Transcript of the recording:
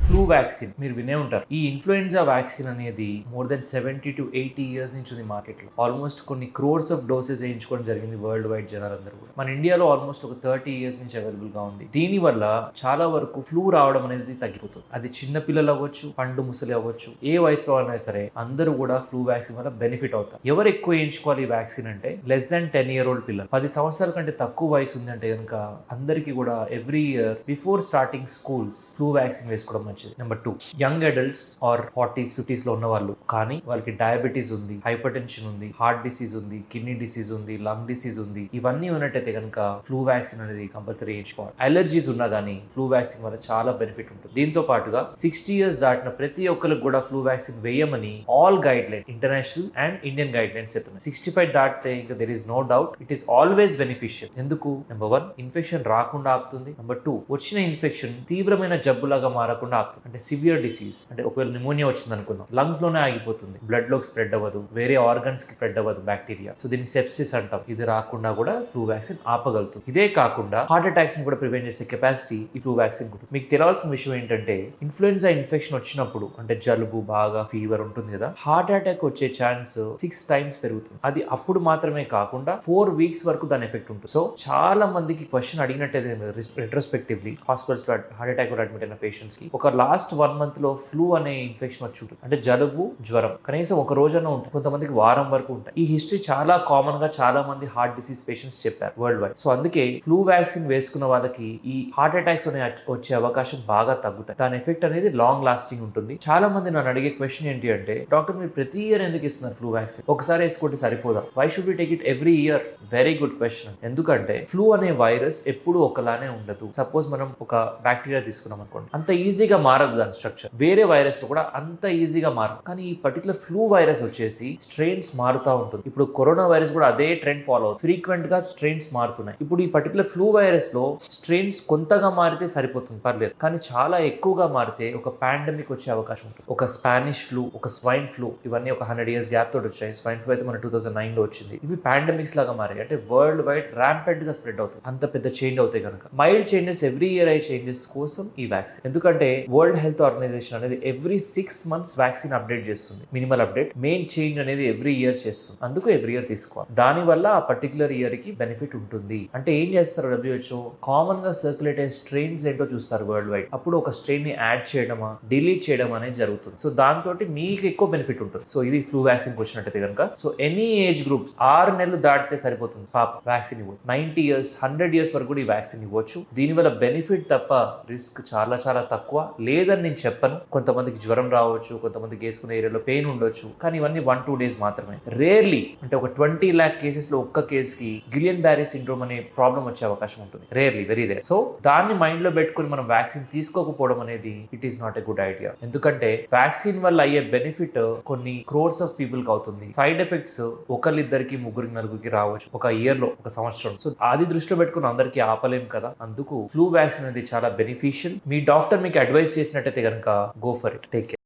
Flu vaccine మీరు వినే ఉంటారు. ఈ ఇన్ఫ్లుయెన్జా వ్యాక్సిన్ అనేది మోర్ దెన్ 70 to 80 ఇయర్స్ నుంచి ఉంది మార్కెట్లో. ఆల్మోస్ట్ కొన్ని క్రోర్స్ ఆఫ్ డోసెస్ వేయించుకోవడం జరిగింది వరల్డ్ వైడ్ జనాలందరూ కూడా. మన ఇండియాలో ఆల్మోస్ట్ ఒక 30 ఇయర్స్ నుంచి అవైలబుల్ గా ఉంది. దీని వల్ల చాలా వరకు ఫ్లూ రావడం అనేది తగ్గిపోతుంది. అది చిన్న పిల్లలు అవ్వచ్చు, పండు ముసలి అవ్వచ్చు, ఏ వయసులో అయినా సరే అందరూ కూడా ఫ్లూ వ్యాక్సిన్ వల్ల బెనిఫిట్ అవుతారు. ఎవరు ఎక్కువ వేయించుకోవాలి ఈ వ్యాక్సిన్ అంటే లెస్ దాన్ 10 year old పిల్లలు. 10 సంవత్సరాల కంటే తక్కువ వయసు ఉంది అంటే కనుక అందరికీ కూడా every year before starting schools flu vaccine వేసుకోవడం మంచిది. Number 2, young adults are 40s 50s లో ఉన్న వాళ్ళు కానీ వాళ్ళకి డయాబెటీస్ ఉంది, హైపర్ టెన్షన్ ఉంది, హార్ట్ డిసీజ్ ఉంది, కిడ్నీ డిసీజ్ ఉంది, లంగ్ డిసీజ్ ఉంది, ఇవన్నీ ఉన్నట్టయితే కనుక ఫ్లూ వ్యాక్సిన్ అనేది కంపల్సరీ వేయించుకోవాలి. అలర్జీస్ ఉన్నా కానీ ఫ్లూ వ్యాక్సిన్ వల్ల చాలా బెనిఫిట్ ఉంటుంది. దీంతో పాటుగా 60 years దాటిన ప్రతి ఒక్కరికి కూడా ఫ్లూ వ్యాక్సిన్ వేయమని all guidelines, international and Indian guidelines చెప్తున్నాయి. 65 దాటితే ఇంకా there is no doubt it is always beneficial. ఎందుకు? నెంబర్ 1, ఇన్ఫెక్షన్ రాకుండా ఆపుతుంది. నెంబర్ 2, వచ్చిన ఇన్ఫెక్షన్ తీవ్రమైన జబ్బులాగా మారకుండా ఆపుతుంది. అంటే సివియర్ డిసీజ్, అంటే ఒకవేళ నిమోనియా వచ్చింది అనుకుందాం, లంగ్స్ లోనే ఆగిపోతుంది, బ్లడ్ లోకి స్ప్రెడ్ అవ్వదు, వేరే ఆర్గన్స్ కి స్ప్రెడ్ అవ్వదు బ్యాక్టీరియా. సో దీన్ని సెప్సిస్ అంటాం. ఇది రాకుండా కూడా ఫ్లూ వ్యాక్సిన్ ఆపగలుగుతుంది. ఇదే కాకుండా హార్ట్ అటాక్స్ ని కూడా ప్రివెంట్ చేసే కెపాసిటీ ఈ ఫ్లూ వ్యాక్సిన్ ఉంటుంది. మీకు తెలియాల్సిన విషయం ఏంటంటే ఇన్ఫ్లుయెన్జా ఇన్ఫెక్షన్ వచ్చినప్పుడు అంటే జలుబు, బాగా ఫీవర్ ఉంటుంది కదా, హార్ట్ అటాక్ వచ్చే ఛాన్స్ 6 times పెరుగుతుంది. అది అప్పుడు మాత్రమే కాకుండా 4 weeks వరకు దాని ఎఫెక్ట్ ఉంటుంది. సో చాలా మందికి క్వశ్చన్ అడిగినట్టే రెట్రోస్పెక్టివ్లీ హాస్పిటల్స్ లో హార్ట్ అటాక్ అడ్మిట్ అయిన పేషెంట్స్ కి ఒక లాస్ట్ 1 month లో ఫ్లూ అనే ఇన్ఫెక్షన్ వచ్చి ఉంటుంది. అంటే జలుబు, జ్వరం కనీసం ఒక రోజన్నా ఉంటుంది, కొంతమందికి వారం వరకు ఉంటాయి. ఈ హిస్టరీ చాలా కామన్ గా చాలా మంది హార్ట్ డిసీజ్ పేషెంట్స్ చెప్పారు వరల్డ్ వైడ్. సో అందుకే ఫ్లూ వ్యాక్సిన్ వేసుకున్న వాళ్ళకి ఈ హార్ట్ అటాక్స్ అనే వచ్చే అవకాశం బాగా తగ్గుతాయి. దాని ఎఫెక్ట్ అనేది లాంగ్ లాస్టింగ్ ఉంటుంది. చాలా మంది నన్ను అడిగే క్వశ్చన్ ఏంటి అంటే, డాక్టర్ మీరు ప్రతి ఇయర్ ఎందుకు ఇస్తున్నారు ఫ్లూ వ్యాక్సిన్? ఒకసారి వేసుకుంటే సరిపోదా? Why should we take it every year? Very good question. ఎందుకంటే ఫ్లూ అనే వైరస్ ఎప్పుడు ఒకలానే ఉండదు. సపోజ్ మనం ఒక బ్యాక్టీరియా తీసుకున్నాం అనుకోండి, అంత ఈజీగా మారదు దాని స్ట్రక్చర్. వేరే వైరస్ లో కూడా అంత ఈజీగా మారదు. కానీ ఈ పర్టికులర్ ఫ్లూ వైరస్ వచ్చేసి స్ట్రెయిన్స్ మారుతూ ఉంటుంది. ఇప్పుడు కరోనా వైరస్ కూడా అదే ట్రెండ్ ఫాలో అవుతుంది. ఫ్రీక్వెంట్ గా స్ట్రెయిన్స్ మారుతున్నాయి. ఇప్పుడు ఈ పర్టికులర్ ఫ్లూ వైరస్ లో స్ట్రెయిన్స్ కొంతగా మారితే సరిపోతుంది, పర్లేదు. కానీ చాలా ఎక్కువగా మారితే ఒక పాండమిక్ వచ్చే అవకాశం ఉంటుంది. ఒక స్పానిష్ ఫ్లూ, ఒక స్వైన్ ఫ్లూ, ఇవన్నీ ఒక 100 years గ్యాప్ తోటి వచ్చాయి. స్వైన్ ఫ్లూ అయితే మన 2009 లో వచ్చింది. ఇవి పాండమిక్స్ లాగా మారాయి. అంటే వరల్డ్ వైడ్ ర్యాంపెంట్ గా స్ప్రెడ్ అవుతుంది. అంత పెద్ద చేంజ్ అవుతాయి కనుక మైల్డ్ చేంజెస్, ఎవ్రీ ఇయర్ అయ్యే చేంజెస్ కోసం ఈ వ్యాక్సిన్. ఎందుకంటే వరల్డ్ హెల్త్ ఆర్గనైజేషన్ అనేది ఎవ్రీ 6 months వ్యాక్సిన్ అప్డేట్ చేస్తుంది. మినిమల్ అప్డేట్, మెయిన్ చేంజ్ అనేది ఎవ్రీ ఇయర్ చేస్తుంది. అందుకు ఎవ్రీ ఇయర్ తీసుకోవాలి. దాని వల్ల ఆ పర్టికులర్ ఇయర్ కి బెనిఫిట్ ఉంటుంది. అంటే ఏం చేస్తారు WHO? కామన్ గా సర్క్యులేట్ అయ్యే స్ట్రెయిన్స్ ఏంటో చూస్తారు వరల్డ్ వైడ్. అప్పుడు ఒక స్ట్రెయిన్ ని యాడ్ చేయడమా, డిలీట్ చేయడం అనేది జరుగుతుంది. సో దాంతో మీకు ఎక్కువ బెనిఫిట్ ఉంటుంది. సో ఇది ఫ్లూ వ్యాక్సిన్ వచ్చినట్టయితే కనుక, సో ఎనీ ఏజ్ గ్రూప్స్ 6 నెలలు దాటితే సరిపోతుంది పాప వ్యాక్సిన్ ఇవ్వచ్చు. 90 years 100 years వరకు కూడా ఈ వ్యాక్సిన్ ఇవ్వచ్చు. దీనివల్ల బెనిఫిట్ తప్ప రిస్క్ చాలా చాలా తక్కువ లేదని నేను చెప్పను. కొంతమందికి జ్వరం రావచ్చు, కొంతమందికి వేసుకునే ఏరియాలో పెయిన్ ఉండొచ్చు, కానీ ఇవన్నీ 1-2 days మాత్రమే. రేర్లీ, అంటే ఒక 20 lakh కేసెస్ లో ఒక్క కేసుకి గిలియన్ బ్యారీ సిండ్రోమ్ అనే ప్రాబ్లం వచ్చే అవకాశం ఉంటుంది. Rarely, very rare. సో దాన్ని మైండ్ లో పెట్టుకుని మనం వ్యాక్సిన్ తీసుకోకపోవడం అనేది it is not a good idea. ఎందుకంటే వ్యాక్సిన్ వల్ల అయ్యే బెనిఫిట్ కొన్ని క్రోర్స్ ఆఫ్ పీపుల్ కి అవుతుంది. సైడ్ ఎఫెక్ట్స్ ఒకరిద్దరికి, ముగ్గురికి, నలుగురికి రావచ్చు ఒక ఇయర్ లో, ఒక సంవత్సరం. సో అది దృష్టిలో పెట్టుకుని అందరికీ ఆపలేం కదా. అందుకు ఫ్లూ వ్యాక్సిన్ అనేది చాలా బెనిఫిషియల్. మీ డాక్టర్ మీకు అడ్వైస్ చేసినట్టయితే కనుక go for it. Take care.